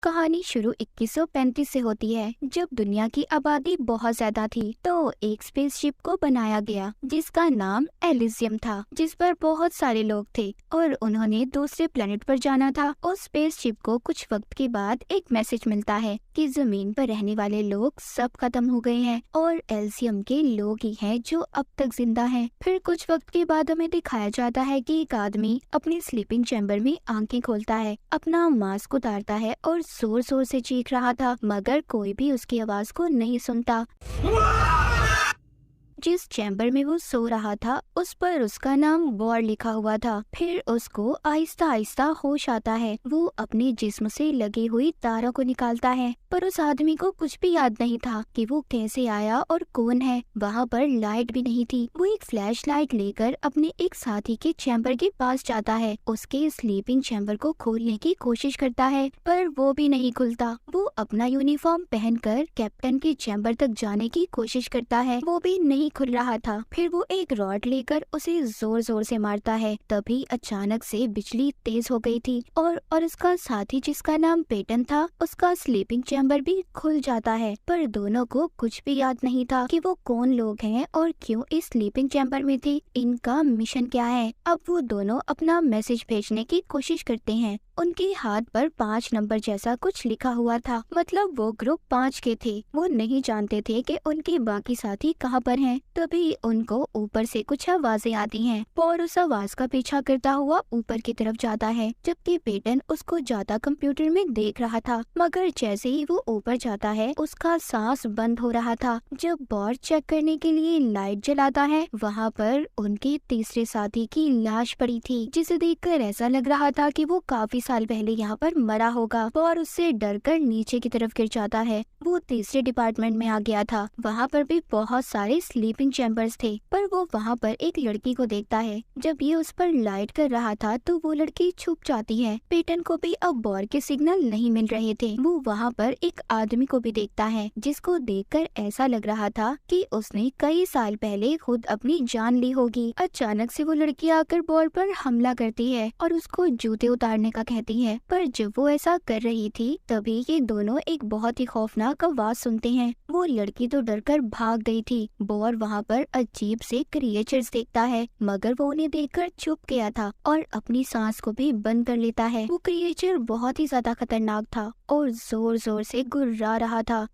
कहानी शुरू 2135 से होती है, जब दुनिया की आबादी बहुत ज्यादा थी। तो एक स्पेसशिप को बनाया गया जिसका नाम एलिजियम था, जिस पर बहुत सारे लोग थे और उन्होंने दूसरे प्लेनेट पर जाना था। उस स्पेसशिप को कुछ वक्त के बाद एक मैसेज मिलता है कि जमीन पर रहने वाले लोग सब खत्म हो गए हैं और एलिजियम के लोग ही हैं जो अब तक जिंदा हैं। फिर कुछ वक्त के बाद हमें दिखाया जाता है कि एक आदमी अपनी स्लीपिंग चैम्बर में आंखें खोलता है, अपना मास्क उतारता है और जोर जोर से चीख रहा था, मगर कोई भी उसकी आवाज को नहीं सुनता। जिस चैम्बर में वो सो रहा था उस पर उसका नाम वॉर लिखा हुआ था। फिर उसको आहिस्ता आहिस्ता होश आता है। वो अपने जिस्म से लगी हुई तारों को निकालता है, पर उस आदमी को कुछ भी याद नहीं था कि वो कैसे आया और कौन है। वहाँ पर लाइट भी नहीं थी। वो एक फ्लैश लाइट लेकर अपने एक साथी के चैम्बर के पास जाता है, उसके स्लीपिंग चैम्बर को खोलने की कोशिश करता है, पर वो भी नहीं खुलता। वो अपना यूनिफॉर्म पहनकर कैप्टन के चैम्बर तक जाने की कोशिश करता है, वो भी नहीं खुल रहा था। फिर वो एक रॉड लेकर उसे जोर जोर से मारता है। तभी अचानक से बिजली तेज हो गई थी और उसका साथी जिसका नाम पेटन था, उसका स्लीपिंग चैम्बर भी खुल जाता है। पर दोनों को कुछ भी याद नहीं था कि वो कौन लोग हैं और क्यों इस स्लीपिंग चैम्बर में थे, इनका मिशन क्या है। अब वो दोनों अपना मैसेज भेजने की कोशिश करते हैं। उनके हाथ पर 5 नंबर जैसा कुछ लिखा हुआ था, मतलब वो ग्रुप 5 के थे। वो नहीं जानते थे कि उनके बाकी साथी कहाँ पर हैं। तभी उनको ऊपर से कुछ आवाजें आती हैं और उस आवाज का पीछा करता हुआ ऊपर की तरफ जाता है, जबकि पेटन उसको जाता कंप्यूटर में देख रहा था। मगर जैसे ही वो ऊपर जाता है उसका सांस बंद हो रहा था। जब बॉर चेक करने के लिए लाइट जलाता है, वहाँ पर उनके तीसरे साथी की लाश पड़ी थी, जिसे देखकर ऐसा लग रहा था कि वो काफी साल पहले यहाँ पर मरा होगा। बॉर उससे डरकर नीचे की तरफ गिर जाता है। वो तीसरे डिपार्टमेंट में आ गया था। वहाँ पर भी बहुत सारे स्लीपिंग चैम्बर्स थे, पर वो वहाँ पर एक लड़की को देखता है। जब ये उस पर लाइट कर रहा था तो वो लड़की छुप जाती है। पेटन को भी अब बॉर के सिग्नल नहीं मिल रहे थे। वो वहाँ पर एक आदमी को भी देखता है, जिसको देखकर ऐसा लग रहा था कि उसने कई साल पहले खुद अपनी जान ली होगी। अचानक से वो लड़की आकर बॉर पर हमला करती है और उसको जूते उतारने का कहती है, पर जब वो ऐसा कर रही थी तभी ये दोनों एक बहुत ही खौफनाक आवाज सुनते हैं। वो लड़की तो डरकर भाग गई थी। बॉर वहाँ पर अजीब से क्रिएचर्स देखता है, मगर वो उन्हें देखकर चुप गया था और अपनी सांस को भी बंद कर लेता है। वो क्रिएचर बहुत ही ज्यादा खतरनाक था और जोर जोर से गुर्रा रहा था।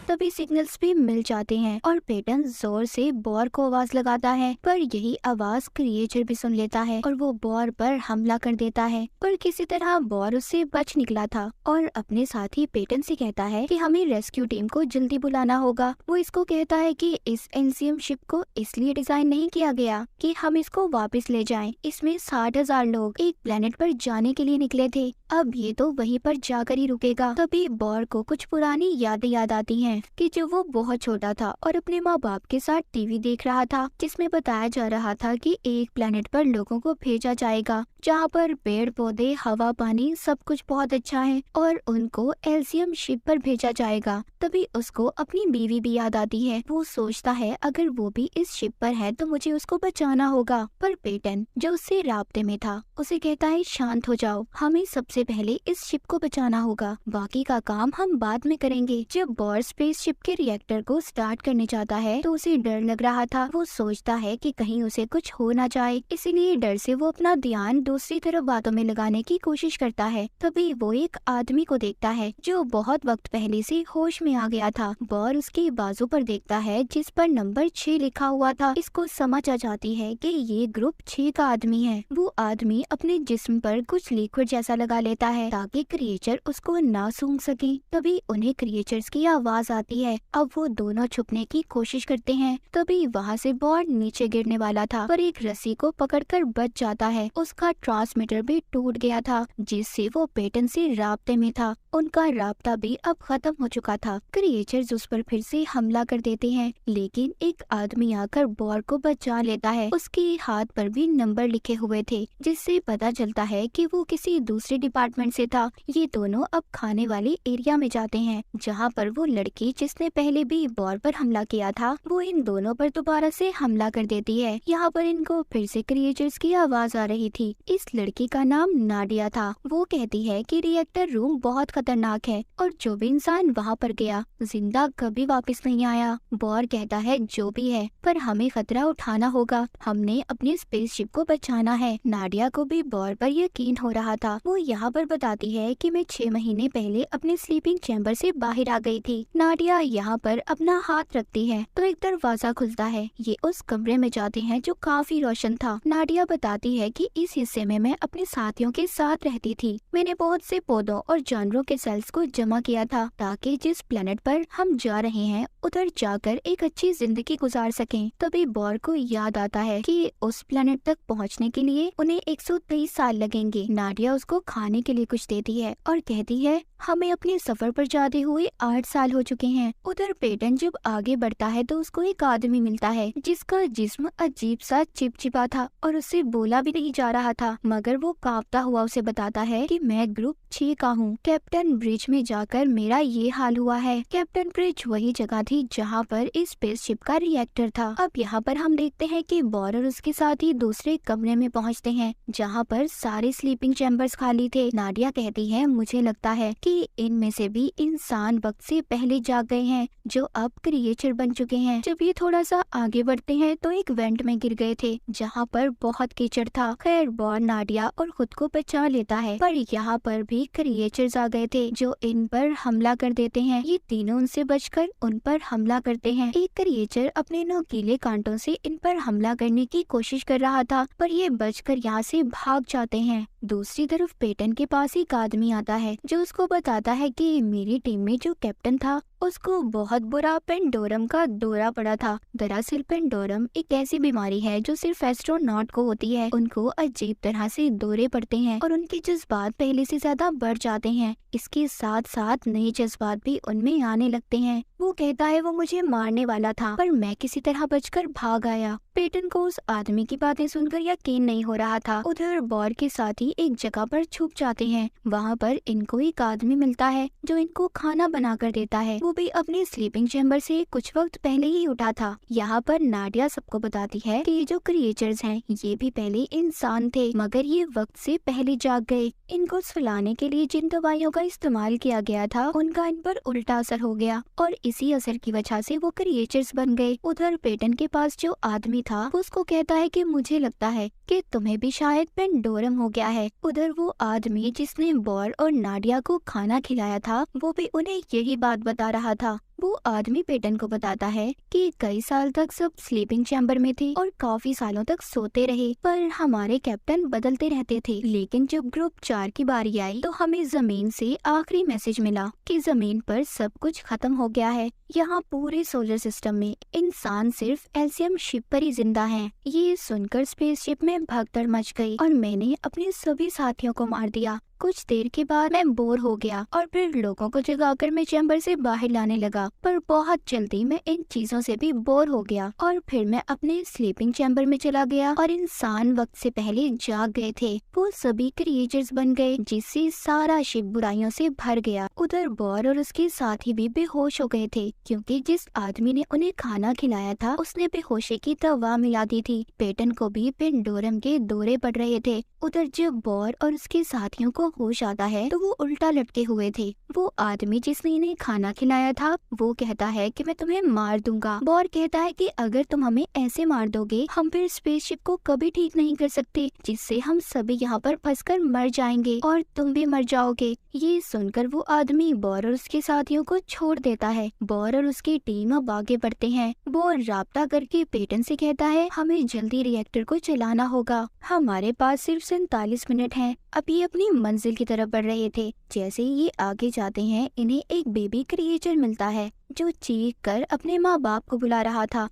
तभी सिग्नल्स भी मिल जाते हैं और पेटन जोर से बॉर को आवाज लगाता है, पर यही आवाज क्रिएचर भी सुन लेता है और वो बॉर पर हमला कर देता है। पर किसी तरह बॉर उससे बच निकला था और अपने साथी पेटन से कहता है कि हमें रेस्क्यू टीम को जल्दी बुलाना होगा। वो इसको कहता है कि इस एलिजियम शिप को इसलिए डिजाइन नहीं किया गया कि हम इसको वापस ले जाएं। इसमें 60,000 लोग एक प्लेनेट पर जाने के लिए निकले थे, अब ये तो वहीं पर जाकर ही रुकेगा। तभी बॉर को कुछ पुरानी यादें याद आती हैं कि जब वो बहुत छोटा था और अपने माँ बाप के साथ टीवी देख रहा था, जिसमें बताया जा रहा था कि एक प्लेनेट पर लोगों को भेजा जाएगा जहाँ पर पेड़ पौधे हवा पानी सब कुछ बहुत अच्छा है और उनको एलिजियम शिप पर भेजा जाएगा। तभी उसको अपनी बीवी भी याद आती है। वो सोचता है अगर वो भी इस शिप पर है तो मुझे उसको बचाना होगा। पर पेटन जो उससे राब्ते में था उसे कहता है शांत हो जाओ, हमें सबसे पहले इस शिप को बचाना होगा, बाकी का काम हम बाद में करेंगे। जब बॉर स्पेस शिप के रिएक्टर को स्टार्ट करने जाता है तो उसे डर लग रहा था। वो सोचता है कि कहीं उसे कुछ हो ना जाए, इसीलिए डर से वो अपना ध्यान दूसरी तरफ बातों में लगाने की कोशिश करता है। तभी वो एक आदमी को देखता है जो बहुत वक्त पहले से होश में आ गया था। बॉर उसके बाजू पर देखता है जिस पर नंबर 6 लिखा हुआ था। इसको समझ आ जाती है कि ये ग्रुप 6 का आदमी है। वो आदमी अपने जिस्म पर कुछ लिक्विड जैसा लगा लेता है ताकि क्रिएचर उसको ना सूंघ सके। तभी उन्हें क्रिएचर्स की आवाज आती है। अब वो दोनों छुपने की कोशिश करते हैं। तभी वहाँ से बॉर नीचे गिरने वाला था, पर एक रस्सी को पकड़कर बच जाता है। उसका ट्रांसमीटर भी टूट गया था, जिससे वो पेटन से राब्ते में था। उनका राब्ता भी अब खत्म हो चुका था। क्रिएचर्स उस पर फिर से हमला कर देते हैं, लेकिन एक आदमी आकर बॉर को बचा लेता है। उसके हाथ पर भी नंबर लिखे हुए थे, जिससे पता चलता है कि वो किसी दूसरे कंपार्टमेंट से था। ये दोनों अब खाने वाले एरिया में जाते हैं, जहाँ पर वो लड़की जिसने पहले भी बॉर पर हमला किया था, वो इन दोनों पर दोबारा से हमला कर देती है। यहाँ पर इनको फिर से क्रिएचर्स की आवाज आ रही थी। इस लड़की का नाम नाडिया था। वो कहती है कि रिएक्टर रूम बहुत खतरनाक है और जो भी इंसान वहाँ पर गया जिंदा कभी वापस नहीं आया। बॉर कहता है जो भी है पर हमें खतरा उठाना होगा, हमने अपनी स्पेसशिप को बचाना है। नाडिया को भी बॉर पर यकीन हो रहा था। वो यहाँ पर बताती है कि मैं 6 महीने पहले अपने स्लीपिंग चैम्बर से बाहर आ गई थी। नाडिया यहाँ पर अपना हाथ रखती है तो एक दरवाजा खुलता है। ये उस कमरे में जाते हैं जो काफी रोशन था। नाडिया बताती है कि इस हिस्से में मैं अपने साथियों के साथ रहती थी। मैंने बहुत से पौधों और जानवरों के सेल्स को जमा किया था ताकि जिस प्लेनेट पर हम जा रहे हैं उधर जाकर एक अच्छी जिंदगी गुजार सकें। तभी बॉर को याद आता है कि उस प्लेनेट तक पहुंचने के लिए उन्हें 123 साल लगेंगे। नाडिया उसको खाने के लिए कुछ देती है और कहती है हमें अपने सफर पर जाते हुए 8 साल हो चुके हैं। उधर पेटन जब आगे बढ़ता है तो उसको एक आदमी मिलता है जिसका जिस्म अजीब सा चिपचिपा था और उससे बोला भी नहीं जा रहा था, मगर वो कांपता हुआ उसे बताता है कि मैं ग्रुप 6 का हूँ। कैप्टन ब्रिज में जाकर मेरा ये हाल हुआ है। कैप्टन ब्रिज वही जगह थी जहाँ पर इस स्पेसशिप का रिएक्टर था। अब यहाँ पर हम देखते हैं कि बॉर और उसके साथी दूसरे कमरे में पहुँचते हैं जहाँ पर सारे स्लीपिंग चैम्बर्स खाली थे। नाडिया कहती है मुझे लगता है कि इनमें से भी इंसान वक्त से पहले जाग गए हैं जो अब क्रिएचर बन चुके हैं। जब ये थोड़ा सा आगे बढ़ते हैं तो एक वेंट में गिर गए थे जहाँ पर बहुत कीचड़ था। खैर बॉर नाडिया और खुद को बचा लेता है पर यहाँ पर भी क्रिएचर्स आ गए थे जो इन पर हमला कर देते हैं। ये तीनों उनसे बचकर उन पर हमला करते हैं। एक क्रिएचर अपने नुकीले कांटों से इन पर हमला करने की कोशिश कर रहा था पर ये बचकर यहाँ से भाग जाते हैं। दूसरी तरफ पेटन के पास एक आदमी आता है जो उसको बताता है कि मेरी टीम में जो कैप्टन था उसको बहुत बुरा पेंडोरम का दौरा पड़ा था। दरअसल पेंडोरम एक ऐसी बीमारी है जो सिर्फ एस्ट्रोनॉट को होती है। उनको अजीब तरह से दौरे पड़ते हैं और उनके जज्बात पहले से ज्यादा बढ़ जाते हैं। इसके साथ साथ नए जज्बात भी उनमें आने लगते हैं। वो कहता है वो मुझे मारने वाला था पर मैं किसी तरह बचकर भाग आया। पेटन को उस आदमी की बातें सुनकर यकीन नहीं हो रहा था। उधर बॉर के साथी एक जगह पर छुप जाते हैं। वहाँ पर इनको एक आदमी मिलता है जो इनको खाना बना कर देता है। वो भी अपने स्लीपिंग चैम्बर से कुछ वक्त पहले ही उठा था। यहाँ पर नाडिया सबको बताती है कि ये जो क्रिएचर्स हैं ये भी पहले इंसान थे मगर ये वक्त से पहले जाग गए। इनको सुलाने के लिए जिन दवाइयों का इस्तेमाल किया गया था उनका इन पर उल्टा असर हो गया और इसी असर की वजह से वो क्रिएचर्स बन गए। उधर पेटन के पास जो आदमी था वो उसको कहता है कि मुझे लगता है कि तुम्हें भी शायद पेंडोरम हो गया है। उधर वो आदमी जिसने बॉर और नाडिया को खाना खिलाया था वो भी उन्हें यही बात बता रहा था। वो आदमी पेटन को बताता है कि कई साल तक सब स्लीपिंग चैम्बर में थे और काफी सालों तक सोते रहे पर हमारे कैप्टन बदलते रहते थे। लेकिन जब ग्रुप 4 की बारी आई तो हमें जमीन से आखिरी मैसेज मिला कि जमीन पर सब कुछ खत्म हो गया है। यहाँ पूरे सोलर सिस्टम में इंसान सिर्फ एल्सियम शिप पर ही जिंदा हैं। ये सुनकर स्पेसशिप में भगदड़ मच गई और मैंने अपने सभी साथियों को मार दिया। कुछ देर के बाद मैं बोर हो गया और फिर लोगों को जगाकर मैं चैम्बर से बाहर लाने लगा पर बहुत जल्दी मैं इन चीजों से भी बोर हो गया और फिर मैं अपने स्लीपिंग चैम्बर में चला गया और इंसान वक्त से पहले जाग गए थे। वो सभी क्रिएचर्स बन गए जिससे सारा शिप बुराइयों से भर गया। उधर बॉर और उसके साथी भी बेहोश हो गए थे क्योंकि जिस आदमी ने उन्हें खाना खिलाया था उसने बेहोशी की दवा मिला दी थी। पेटन को भी पेंडोरम के दौरे पड़ रहे थे। उधर जब बॉर और उसके साथियों को होश आता है तो वो उल्टा लटके हुए थे। वो आदमी जिसने इन्हें खाना खिलाया था वो कहता है कि मैं तुम्हें मार दूंगा। बॉर कहता है कि अगर तुम हमें ऐसे मार दोगे हम फिर स्पेसशिप को कभी ठीक नहीं कर सकते जिससे हम सभी यहाँ पर फंसकर मर जाएंगे और तुम भी मर जाओगे। ये सुनकर वो आदमी बॉर और उसके साथियों को छोड़ देता है। बॉर और उसकी टीम अब आगे बढ़ते हैं। बॉर राब्ता करके पेटन से कहता है हमें जल्दी रिएक्टर को चलाना होगा, हमारे पास सिर्फ 47 मिनट हैं। अब ये अपनी मंजिल की तरफ बढ़ रहे थे। जैसे ही ये आगे जाते हैं इन्हें एक बेबी क्रिएचर मिलता है जो चीख कर अपने माँ बाप को बुला रहा था।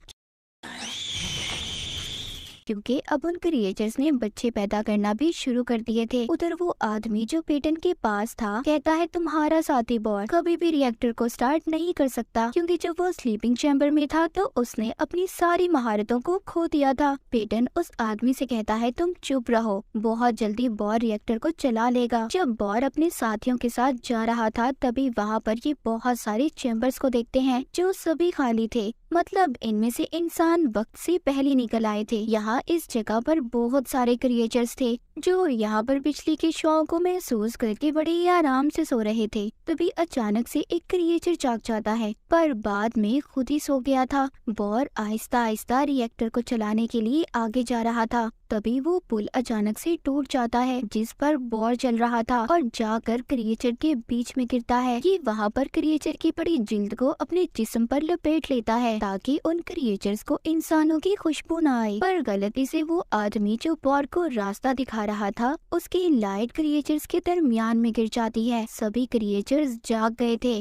क्योंकि अब उन क्रिएचर्स ने बच्चे पैदा करना भी शुरू कर दिए थे। उधर वो आदमी जो पेटन के पास था कहता है तुम्हारा साथी बॉर कभी भी रिएक्टर को स्टार्ट नहीं कर सकता, क्योंकि जब वो स्लीपिंग चैम्बर में था तो उसने अपनी सारी महारतों को खो दिया था। पेटन उस आदमी से कहता है तुम चुप रहो, बहुत जल्दी बॉर रिएक्टर को चला लेगा। जब बॉर अपने साथियों के साथ जा रहा था तभी वहाँ पर ये बहुत सारे चैम्बर्स को देखते हैं जो सभी खाली थे, मतलब इनमें से इंसान वक्त से पहले निकल आए थे। यहाँ इस जगह पर बहुत सारे क्रिएचर्स थे जो यहाँ पर बिजली के शॉक को महसूस करके बड़े ही आराम से सो रहे थे। तभी अचानक से एक क्रिएचर जाग जाता है, पर बाद में खुद ही सो गया था। बॉर आहिस्ता आहिस्ता रिएक्टर को चलाने के लिए आगे जा रहा था, तभी वो पुल अचानक से टूट जाता है जिस पर बॉर चल रहा था और जाकर क्रिएचर के बीच में गिरता है। ये वहाँ पर क्रिएचर की बड़ी जिल्द को अपने जिस्म पर लपेट लेता है ताकि उन क्रिएचर्स को इंसानों की खुशबू न आए, पर गलती से वो आदमी जो बॉर को रास्ता दिखा रहा था उसकी लाइट क्रिएचर्स के दरमियान में गिर जाती है। सभी क्रिएचर्स जाग गए थे,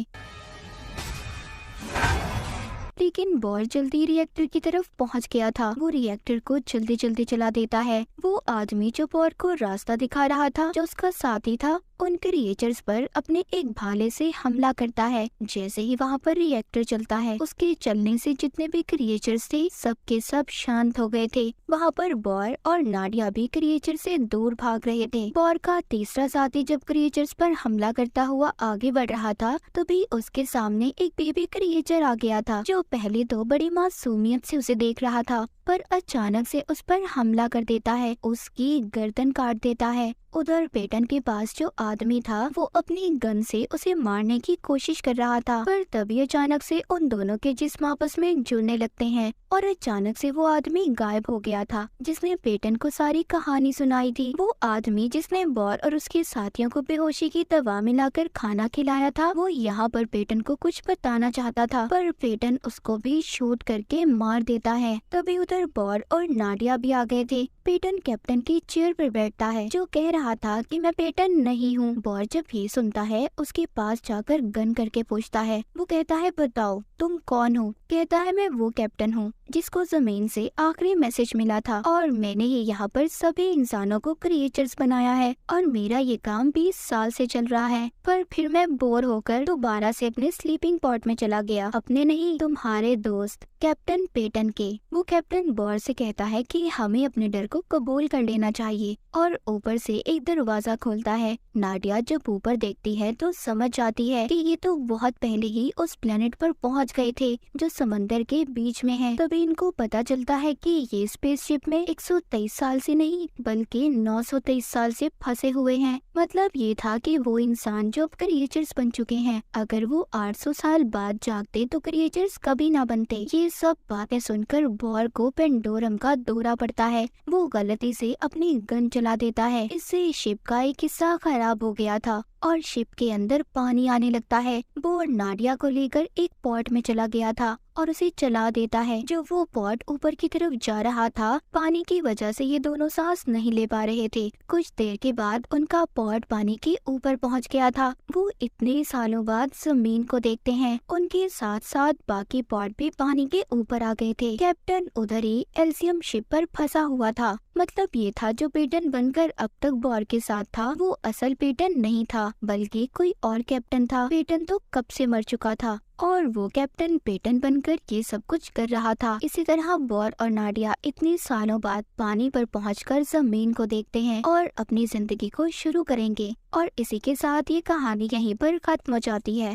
लेकिन बॉर जल्दी रिएक्टर की तरफ पहुंच गया था। वो रिएक्टर को जल्दी जल्दी चला देता है। वो आदमी जो बॉर को रास्ता दिखा रहा था, जो उसका साथी था, उन क्रिएचर्स पर अपने एक भाले से हमला करता है। जैसे ही वहाँ पर रिएक्टर चलता है उसके चलने से जितने भी क्रिएचर्स थे सब के सब शांत हो गए थे। वहाँ पर बॉर और नाडिया भी क्रिएचर से दूर भाग रहे थे। बॉर का तीसरा साथी जब क्रिएचर्स पर हमला करता हुआ आगे बढ़ रहा था तभी उसके सामने एक बेबी क्रिएचर आ गया था जो पहले तो बड़ी मासूमियत से उसे देख रहा था, पर अचानक से उस पर हमला कर देता है, उसकी गर्दन काट देता है। उधर पेटन के पास जो आदमी था वो अपनी गन से उसे मारने की कोशिश कर रहा था, पर तभी अचानक से उन दोनों के जिस्म आपस में जुड़ने लगते हैं और अचानक से वो आदमी गायब हो गया था जिसने पेटन को सारी कहानी सुनाई थी। वो आदमी जिसने बॉर और उसके साथियों को बेहोशी की दवा मिलाकर खाना खिलाया था, वो यहाँ पर पेटन को कुछ बताना चाहता था, पर पेटन उसको भी शूट करके मार देता है। तभी उधर बॉर और नाडिया भी आ गए थे। पेटन कैप्टन की चेयर पर बैठता है जो कह रहा था कि मैं पेटन नहीं हूँ। बॉर जब ये सुनता है उसके पास जाकर गन करके पूछता है। वो कहता है बताओ तुम कौन हो? कहता है मैं वो कैप्टन हूँ जिसको जमीन से आखिरी मैसेज मिला था और मैंने ही यहाँ पर सभी इंसानों को क्रिएचर्स बनाया है और मेरा ये काम 20 साल से चल रहा है, पर फिर मैं बोर होकर दोबारा से अपने स्लीपिंग पॉड में चला गया, अपने नहीं तुम्हारे दोस्त कैप्टन पेटन के। वो कैप्टन बॉर से कहता है कि हमें अपने डर को कबूल कर लेना चाहिए और ऊपर से एक दरवाजा खोलता है। नाडिया जब ऊपर देखती है तो समझ जाती है कि ये तो बहुत पहले ही उस प्लेनेट पर पहुंच गए थे जो समंदर के बीच में है। तभी इनको पता चलता है कि ये स्पेसशिप में 123 साल से नहीं बल्कि 923 साल से फंसे हुए हैं। मतलब ये था कि वो इंसान जो अब क्रिएचर्स बन चुके हैं, अगर वो 800 साल बाद जागते तो क्रिएचर्स कभी ना बनते। ये सब बातें सुनकर बॉर को पेंडोरम का दौरा पड़ता है। वो गलती से अपनी गन चला देता है, इससे शिप का एक हिस्सा खराब हो गया था और शिप के अंदर पानी आने लगता है। वो नाडिया को लेकर एक पॉट में चला गया था और उसे चला देता है। जो वो पॉट ऊपर की तरफ जा रहा था, पानी की वजह से ये दोनों सांस नहीं ले पा रहे थे। कुछ देर के बाद उनका पॉट पानी के ऊपर पहुंच गया था। वो इतने सालों बाद जमीन को देखते हैं, उनके साथ साथ बाकी पॉट भी पानी के ऊपर आ गए थे। कैप्टन उधर ही एल्सियम शिप पर फंसा हुआ था। मतलब ये था जो पेटन बनकर अब तक बॉर के साथ था वो असल पेटन नहीं था बल्कि कोई और कैप्टन था। पेटन तो कब से मर चुका था और वो कैप्टन पेटन बनकर ये सब कुछ कर रहा था। इसी तरह बॉर और नाडिया इतने सालों बाद पानी पर पहुंचकर जमीन को देखते हैं और अपनी जिंदगी को शुरू करेंगे। और इसी के साथ ये कहानी यहीं पर खत्म हो जाती है।